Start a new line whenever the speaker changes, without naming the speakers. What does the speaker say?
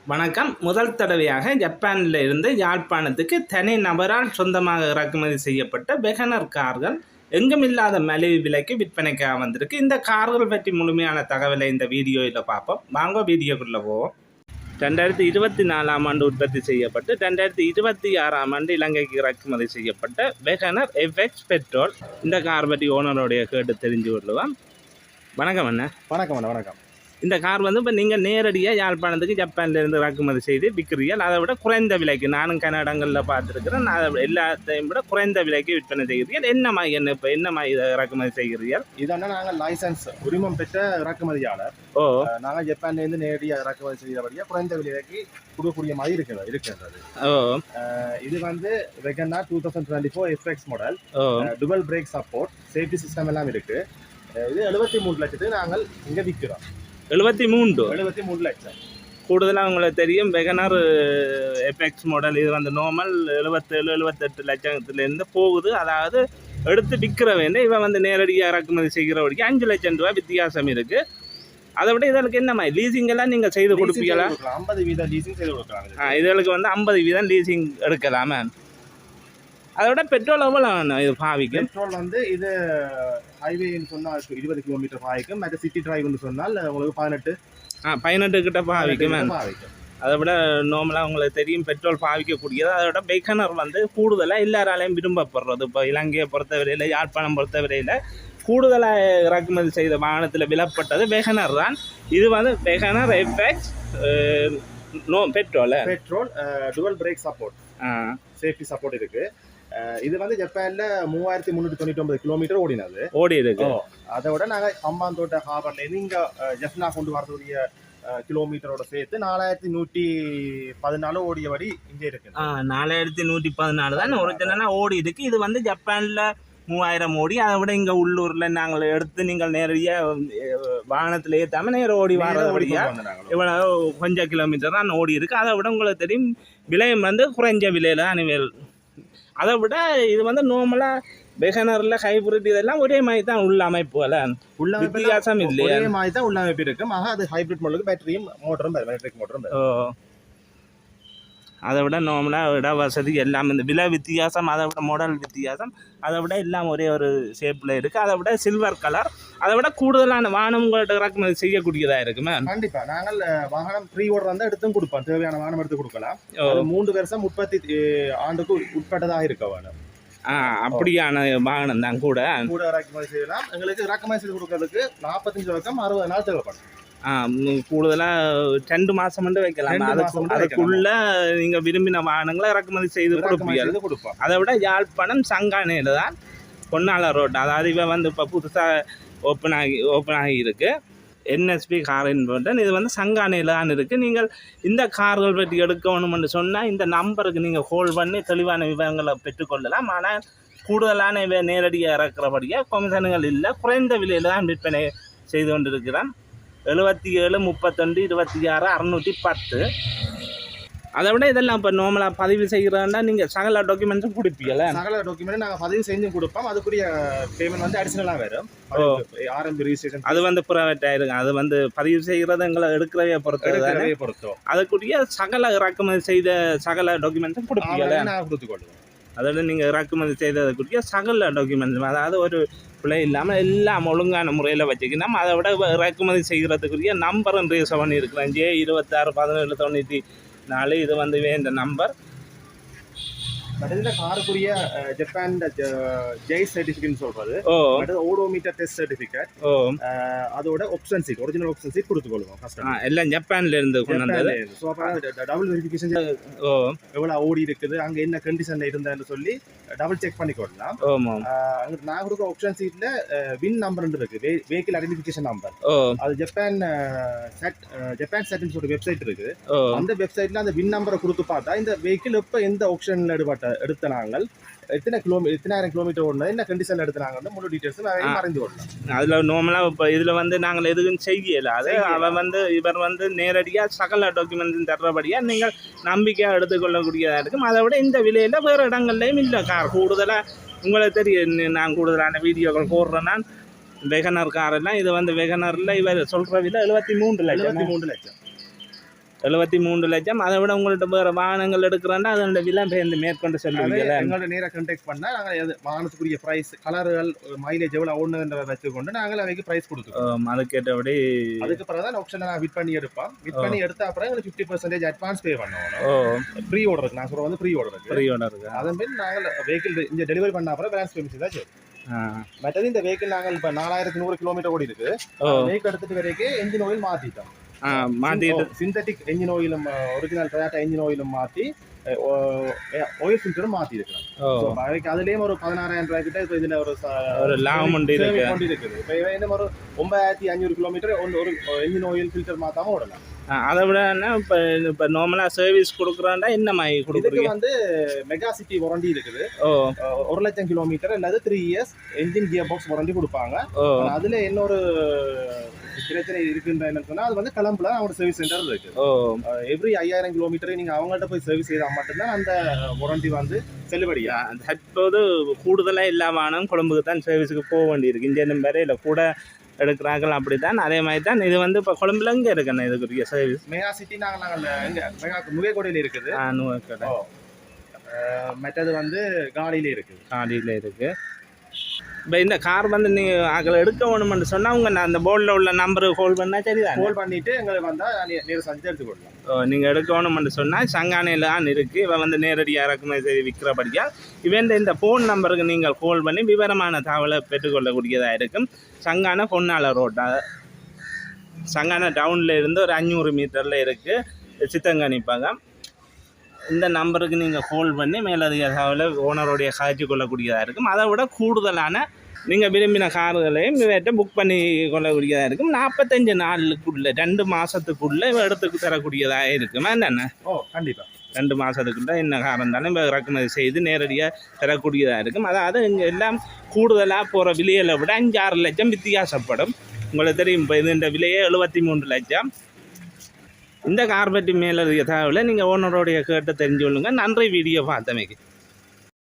வணக்கம். முதல் தடவையாக ஜப்பானில் இருந்து யாழ்ப்பாணத்துக்கு தனி நபரால் சொந்தமாக இறக்குமதி செய்யப்பட்ட வெகனர் கார்கள் எங்குமில்லாத மலிவு விலைக்கு விற்பனைக்காக வந்திருக்கு. இந்த கார்கள் பற்றி முழுமையான தகவலை இந்த வீடியோவில் பார்ப்போம். வாங்க வீடியோக்குள்ளே போவோம். 2024ஆம் ஆண்டு உற்பத்தி செய்யப்பட்டு 2026ஆம் ஆண்டு இலங்கைக்கு இறக்குமதி செய்யப்பட்ட வெகனர் எஃப்எக்ஸ் பெட்ரோல். இந்த கார் பற்றி ஓனருடைய கேட்டு தெரிஞ்சு கொள்ளுவோம். வணக்கம் அண்ணா.
வணக்கம் வணக்கம்.
இந்த கார் இப்போ நீங்கள் நேரடியாக யாழ்ப்பாணத்துக்கு ஜப்பான்லேருந்து இறக்குமதி செய்து விற்கிறீர்கள். அதை விட குறைந்த விலைக்கு, நானும் கன்னடங்களில் பார்த்துருக்கிறேன், அதை எல்லாத்தையும் விட குறைந்த விலைக்கு விற்பனை செய்கிறீர்கள். என்னம்மா இதை இறக்குமதி செய்கிறீர்கள்?
இதெல்லாம் நாங்கள் லைசன்ஸ் உரிமம் பெற்ற இறக்குமதியாளர். நாங்கள் ஜப்பான்லேருந்து நேரடியாக இறக்குமதி செய்கிறபடியாக குறைந்த விலைக்கு கொடுக்கக்கூடிய மாதிரி இருக்கின்றது. இது WagonR 2024 FX model, dual brake support, safety system எல்லாம் இருக்குது. இது 73 லட்சத்துக்கு நாங்கள் இங்கே விற்கிறோம்.
73
லட்சம்.
கூடுதலாக உங்களுக்கு தெரியும், வெகனார் எஃப்எக்ஸ் மாடல் இது நார்மல் 77-78 லட்சத்துலேருந்து போகுது. அதாவது எடுத்து விற்கிற வேண்டிய இவன் நேரடியாக இறக்குமதி செய்கிறவருக்கு 5 லட்சம் ரூபா வித்தியாசம் இருக்குது. அதை விட இதற்கு என்ன மாதிரி லீசிங் எல்லாம் நீங்கள் செய்து கொடுப்பீங்களா?
50% லீசிங் செய்து கொடுக்கலாம்.
இதற்கு 50% லீசிங் எடுக்கலாமா? அதை விட பெட்ரோல் எவ்வளோ இது பாவிக்கும்?
பெட்ரோல் இது ஹைவேன்னு சொன்னால் 20 கிலோமீட்டர் பாவிக்கும். மற்ற சிட்டி டிரைவ்னு சொன்னால் உங்களுக்கு
18 கிட்ட பாவிக்கும். அதை விட நார்மலாக உங்களுக்கு தெரியும் பெட்ரோல் பாவிக்கக்கூடியது. அதை விட வெகனர் கூடுதலாக எல்லாராலையும் விரும்பப்படுறது. இப்போ இலங்கையை பொறுத்தவரையில், யாழ்ப்பாணம் பொறுத்தவரையில் கூடுதலாக இறக்குமதி செய்த வாகனத்தில் விலப்பட்டது வெகனர் தான். இது WagonR FX petrol
dual brake support, safety support இருக்குது. இது ஜப்பான்ல 3399 கிலோமீட்டர் ஓடி இருக்கு. அதை விட நாங்கள் ஹம்பாந்தோட்ட ஹார்பர்ல இருந்து இங்க ஜெஃப்னா கொண்டு வரக்கூடிய கிலோமீட்டரோட சேர்த்து 4114 ஓடியபடி இங்கே இருக்கு.
4114 தான் ஒரிஜினலா ஓடி இருக்கு. இது ஜப்பான்ல 3000 ஓடி. அதை விட இங்க உள்ளூர்ல நாங்கள் எடுத்து நீங்கள் நேரடியாக வாகனத்தில் ஏற்றாம நேரம் ஓடி வாரபடியா இவ்வளவு கொஞ்சம் கிலோமீட்டர் தான் ஓடி இருக்கு. அதை விட உங்களுக்கு தெரியும் விலையும் குறைஞ்ச விலையில அனுவல். அதை விட இது நார்மலாக வெகனரில் ஹைப்ரிட் இதெல்லாம் ஒரே மாதிரி தான் உள்ள அமைப்பு வித்தியாசம் இல்லையா?
ஒரே மாதிரி தான் உள்ள அமைப்பு இருக்கும். அது ஹைப்ரிட் மாடலுக்கு பேட்டரியும் மோட்டரும் எலக்ட்ரிக் மோட்டரும்.
அதை விட நார்மலாக விட வசதி எல்லாம் விலை வித்தியாசம், அதை விட மாடல் வித்தியாசம், அதை விட எல்லாம் ஒரே ஒரு ஷேப்பில் இருக்குது. அதை விட சில்வர் கலர், அதை விட கூடுதலான வாகனம் உங்கள்கிட்ட இறக்குமதி செய்யக்கூடியதாக இருக்குமே.
கண்டிப்பாக நாங்கள் வாகனம் ப்ரீ ஆர்டர் எடுத்தும் கொடுப்போம். தேவையான வாகனம் எடுத்து கொடுக்கலாம். 3 வருஷம் 30 ஆண்டுக்கு உட்பட்டதாக இருக்க வேணும்.
அப்படியான வாகனம் தான் கூட
இறக்குமதி செய்யலாம். எங்களுக்கு இறக்குமதி செய்து கொடுக்கறதுக்கு 45 வருஷம் 60 நாள் தேவைப்படும்.
கூடுதலாக 2 மாதம் வைக்கலாம். அதுக்குள்ள நீங்கள் விரும்பின வாகனங்களை இறக்குமதி செய்து கொடுப்பீங்க. அதை விட யாழ்ப்பாணம் சங்கானையில் தான் பொன்னாளர் ரோட், அதாவது இவன் இப்போ புதுசாக ஓப்பன் ஆகி இருக்கு. என்எஸ்பி கார் இன்வெர்டன். இது சங்கானையில் தான் இருக்குது. நீங்கள் இந்த கார்கள் பற்றி எடுக்கணும்னு சொன்னால் இந்த நம்பருக்கு நீங்கள் கால் பண்ணி தெளிவான விவரங்களை பெற்றுக்கொள்ளலாம். ஆனால் கூடுதலான நேரடியாக இறக்குறபடியாக கமிஷன்கள் இல்லை, குறைந்த விலையில் தான் விற்பனை செய்து கொண்டிருக்கிறான். 77 32 26 610. அதை விட இதெல்லாம் இப்போ நார்மலாக பதிவு செய்கிறோன்னா நீங்கள் சகல டாக்குமெண்ட்ஸும் கொடுப்பீங்கல்ல?
சகல டாக்குமெண்ட் நாங்கள் பதிவு செஞ்சு கொடுப்போம். அதுக்குரிய பேமெண்ட் அடிஷனலாக வரும். ஆர்எம்பி ரிஜிஸ்ட்ரேஷன் அது
ப்ரைவேட் ஆகிருக்கும். அது பதிவு செய்கிறது எங்களை எடுக்கிறவையை பொறுத்தோ அதுக்குரிய சகல இறக்குமதி செய்த சகல டாக்குமெண்ட்ஸும் கொடுப்பீங்கல்ல?
நாங்கள் கொடுத்துக்கொள்வோம்.
அதோட நீங்கள் இறக்குமதி செய்ததுக்குரிய சகல டாக்குமெண்ட்ஸ், அதாவது ஒரு பிள்ளை இல்லாமல் எல்லாம் ஒழுங்கான முறையில் வச்சுக்கணும். அதை விட இறக்குமதி செய்கிறதுக்குரிய நம்பர் ரிசர்வ் பண்ணியிருக்கிறேன். J261794. இது இந்த நம்பர்.
காருக்குரிய ஜப்பான் ஜெய் சர்டிஃபிகேட் சொல்றது ஓடோமீட்டர் டெஸ்ட் சர்டிஃபிகேட், அதோட option seat, original option seat கொடுத்துக்கொள்வோம்.
எல்லாம் ஜப்பான்ல இருந்து கொண்டு வந்தது.
டபுள் வெரிஃபிகேஷன் எவ்வளவு ஓடி இருக்குது, அங்க என்ன கண்டிஷன்ல இருந்தான்னு சொல்லி டபுள் செக் பண்ணிக்கொள்ளலாம். நான் கொடுக்குற ஆப்ஷன் சீட்ல வின் நம்பர் இருக்கு, வெஹிக்கிள் ஐடென்டிஃபிகேஷன் நம்பர். அது ஜப்பான் செட்டிங்ஸ் ஒரு வெப்சைட் இருக்கு. அந்த வெப்சைட்ல அந்த வின் நம்பரை கொடுத்து பார்த்தா இந்த வெஹிக்கிள் எப்ப எந்த ஆப்ஷன்ல எடுத்த நாங்கள் எத்தனாயிரம் கிலோமீட்டர் ஓடணும், என்ன கண்டிஷன்ல எடுத்துனாங்க முழு டீட்டெயில்ஸ் மறைந்து ஓடலாம்.
அதுல நார்மலா இப்போ இதுல நாங்கள் எதுவும் செய்யல. அது அவன் இவர் நேரடியாக சகல டாக்குமெண்ட்ஸ் தர்றபடியா நீங்கள் நம்பிக்கையாக எடுத்துக்கொள்ளக்கூடியதாக இருக்கும். அதை விட இந்த விலையில வேறு இடங்கள்லையும் இல்லை கார். கூடுதலாக உங்களுக்கு தெரியும், நான் கூடுதலான வீடியோக்கள் போடுறேன்னா வெகனர் கார் எல்லாம். இது வெகனர்ல இவர் சொல்ற விலை 73 லட்சம். 73 லட்சம். அதை விட உங்கள்கிட்ட வேறு வாகனங்கள் எடுக்கிறோன்னா அதோட விலை மேற்கொண்டு சொல்லுவீங்க.
எங்களோட நேராக கான்டாக்ட் பண்ணால் நாங்கள் வாகனத்துக்குரிய ப்ரைஸ், கலர்கள், மைலேஜ் எவ்வளோ ஓடுனதுன்ற வச்சுக்கொண்டு நாங்கள் அவைக்கு ப்ரைஸ் கொடுத்துருவோம்.
அதுக்கேற்றபடி
அதுக்கு பிறகு தான் ஆப்ஷனை நான் விட் பண்ணி எடுப்போம். விட் பண்ணி எடுத்த அப்புறம் எங்களுக்கு 50% அட்வான்ஸ் பே பண்ணுவோம். ப்ரீ ஆர்டர் நான் சொல்கிறது வந்து ப்ரீ ஆர்டர். அதன் பின் நாங்கள் வெஹிக்கிள் இங்கே டெலிவரி பண்ண அப்புறம் பேலன்ஸ் பேமெண்ட் தான் சரி. மற்றது இந்த வெஹிக்கிள் நாங்கள் இப்போ 4100 கிலோமீட்டர் ஓடி இருக்கு. வெஹிக்கிள் எடுத்துட்டு வரைக்கும் என்ஜின் ஆயில் மாற்றிட்டோம். சிந்தட்டிக் என்ஜின் ஆயிலும் ஒரிஜினல் டொயோட்டா என்ஜின் ஆயிலும் மாற்றி ஆயில் ஃபில்டரும் மாற்றி இருக்கிறோம். அதுலேயும் ஒரு 16,000 ரூபாய் கிட்ட இப்போ இதில் ஒரு லாபம் இருக்குது. இப்போ இன்னும் ஒரு 9,500 கிலோமீட்டர் ஒரு என்ஜின் ஆயில் ஃபில்டர் மாற்றாமல் ஓடலாம்.
அதை விட இப்போ நார்மலாக சர்வீஸ் கொடுக்குறாண்டா என்ன மாதிரி கொடுக்குறீங்க?
வந்து மெகா சிட்டி வாரண்டி இருக்குது. 1,00,000 கிலோமீட்டர் அல்லது 3 years engine gear box warranty கொடுப்பாங்க. அதில் இன்னொரு பிரச்சனை இருக்குன்ற என்ன சொன்னா அது வந்து கிளம்புல அவங்களோட சர்வீஸ் சென்டர் இருக்கு. எவ்ரி 5,000 கிலோமீட்டர் நீங்க அவங்கள்ட்ட போய் சர்வீஸ் செய்தால் மட்டும்தான் அந்த வாரண்டி வந்து செல்லுபடியா.
தற்போது கூடுதலாக எல்லா வாகனம் கொழும்புக்கு தான் சர்வீஸுக்கு போக வேண்டியிருக்கு. இங்கே வேற இல்லை கூட எடுக்கிறார்கள். அப்படி தான் அதே மாதிரி தான் இது வந்து இப்போ கொழும்புல இங்கே இருக்குண்ணே இதுக்குரிய சர்வீஸ்.
மெகா சிட்டி நாங்கள் இங்கே மெகா நுகைக்கோடையில் இருக்குது.
நுகைக்கோடை.
மற்றது வந்து காடியிலே இருக்குது.
இப்போ இந்த கார் வந்து நீங்கள் அதில் எடுக்க வேணும்னு சொன்னால் உங்கள் அந்த போர்டில் உள்ள நம்பரு கால் பண்ணால் சரி தான்.
கால் பண்ணிவிட்டு எங்களுக்கு வந்தால் நேரம் செஞ்சு எடுத்துக்கொள்ளலாம்.
நீங்கள் எடுக்க வேணும்னு சொன்னால் சங்கானையில் தான் இருக்குது. இவன் வந்து நேரடியாக இறக்குமதி செய்து விற்கிறபடியாக இவன் இந்த ஃபோன் நம்பருக்கு நீங்கள் கால் பண்ணி விவரமான தகவலை பெற்றுக்கொள்ளக்கூடியதாக இருக்கும். சங்கான பொன்னாளர் ரோட்டா சங்கான டவுனில் இருந்து ஒரு 500 மீட்டரில் இருக்குது சித்தங்கனிப்பாங்க. இந்த நம்பருக்கு நீங்கள் கால் பண்ணி மேலதிக தகவலை ஓனருடைய காய்ச்சி கொள்ளக்கூடியதாக இருக்கும். அதை விட கூடுதலான நீங்கள் விரும்பின கார்களையும் இவற்றை புக் பண்ணி கொள்ளக்கூடியதாக இருக்கும். 45 நாளுக்குள்ளே 2 மாதத்துக்குள்ளே எடுத்து தரக்கூடியதாக இருக்குமா என்னென்ன?
கண்டிப்பாக
2 மாதத்துக்குள்ளே என்ன காரம் இருந்தாலும் இப்போ இறக்குமதி செய்து நேரடியாக தரக்கூடியதாக இருக்கும். அதாவது இங்கே எல்லாம் கூடுதலாக போகிற விலையை விட 5-6 லட்சம் வித்தியாசப்படும். உங்களுக்கு தெரியும் இப்போ இது இந்த விலையே 73 லட்சம். இந்த கார் பற்றி மேலே தகவலை நீங்கள் ஓனரோடைய கேட்டு தெரிஞ்சு கொள்ளுங்கள். நன்றி வீடியோ பார்த்தமைக்கு.